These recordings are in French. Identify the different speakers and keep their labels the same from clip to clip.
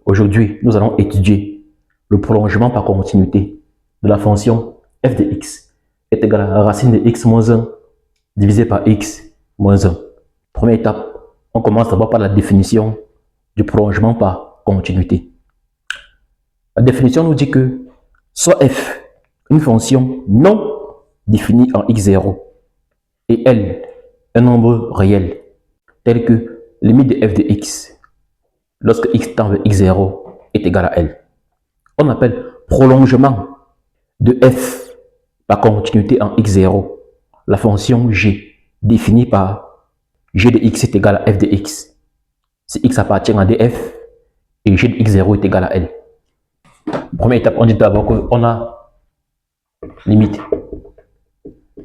Speaker 1: Aujourd'hui, nous allons étudier le prolongement par continuité de la fonction f de x est égal à la racine de x moins 1 divisé par x moins 1. Première étape, on commence d'abord par la définition du prolongement par continuité. La définition nous dit que soit f, une fonction non définie en x0, et L, un nombre réel, tel que limite de f de x, lorsque x tend vers x0, est égal à L. On appelle prolongement de f par continuité en x0 la fonction g, définie par g de x est égal à f de x, si x appartient à df, et g de x0 est égal à L. Première étape, on dit d'abord qu'on a limite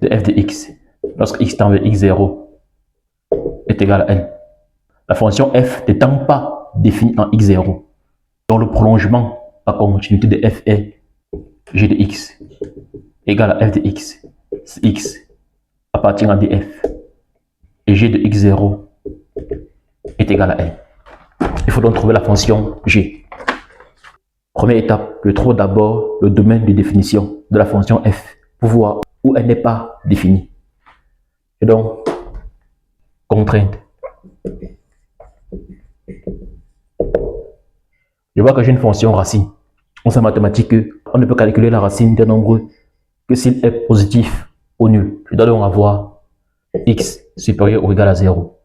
Speaker 1: de f de x lorsque x tend vers x0 est égal à L. La fonction f n'étant pas définie en x0, dont le prolongement par continuité de f est g de x égale à f de x, si x appartient à df, et g de x0 est égal à L. Il faut donc trouver la fonction g. Première étape, je trouve d'abord le domaine de définition de la fonction f pour voir où elle n'est pas définie. Et donc, contrainte. Je vois que j'ai une fonction racine. On sait en mathématiques qu'on ne peut calculer la racine d'un nombre que s'il est positif ou nul. Je dois donc avoir x supérieur ou égal à 0.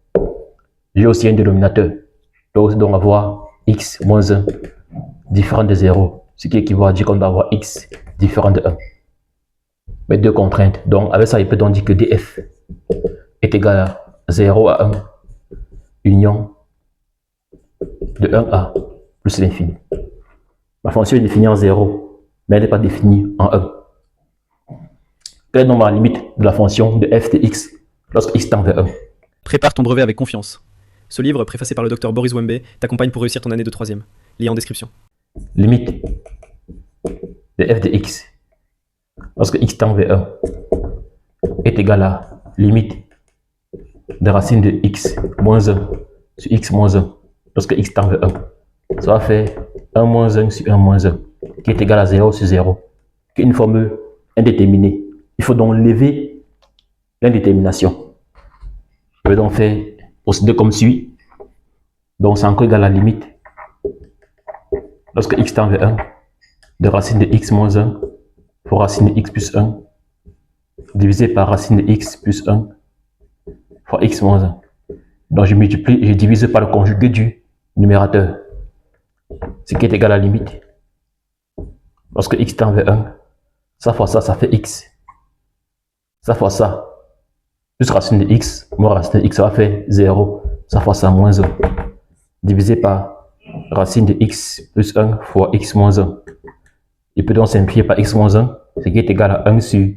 Speaker 1: J'ai aussi un dénominateur. Je dois donc avoir x moins 1 différent de 0, ce qui équivaut à dire qu'on doit avoir x différent de 1. Mes deux contraintes. Donc, avec ça, il peut donc dire que df est égal à 0 à 1 union de 1 à plus l'infini. Ma fonction est définie en 0, mais elle n'est pas définie en 1. Quelle est donc la limite de la fonction de f de x lorsque x tend vers 1?
Speaker 2: Prépare ton brevet avec confiance. Ce livre, préfacé par le docteur Boris Wembe, t'accompagne pour réussir ton année de 3e. Lien en description.
Speaker 1: Limite de f de x lorsque x tend vers 1 est égal à limite de racine de x moins 1 sur x moins 1 lorsque x tend vers 1. Ça va faire 1 moins 1 sur 1 moins 1 qui est égal à 0 sur 0, qui est une formule indéterminée. Il faut donc lever l'indétermination. Je vais donc faire procéder comme suit. Donc c'est encore égal à la limite lorsque x tend vers 1 de racine de x moins 1 pour racine de x plus 1 divisé par racine de x plus 1 fois x moins 1. Donc je multiplie et je divise par le conjugué du numérateur, ce qui est égal à la limite lorsque x tend vers 1. Ça fois ça, ça fait x. Ça fois ça, plus racine de x, moins racine de x, ça va faire 0. Ça fois ça, moins 1. Divisé par racine de x plus 1 fois x moins 1. Il peut donc simplifier par x moins 1, ce qui est égal à 1 sur,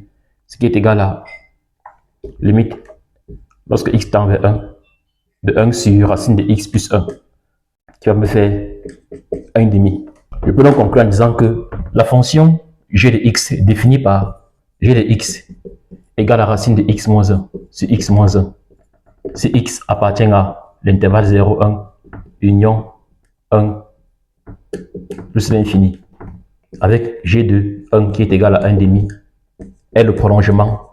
Speaker 1: ce qui est égal à limite lorsque x tend vers 1, de 1 sur racine de x plus 1, qui va me faire 1,5. Je peux donc conclure en disant que la fonction g de x définie par g de x égale à racine de x moins 1 sur x moins 1. Si x appartient à l'intervalle 0, 1, union 1 plus l'infini, avec g de 1 qui est égal à 1,5, est le prolongement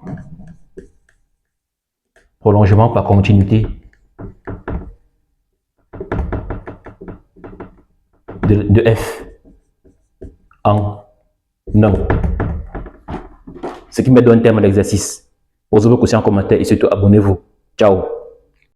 Speaker 1: par continuité de f en 1. Ce qui me donne un terme d'exercice. Posez vos questions en commentaire et surtout abonnez-vous. Ciao.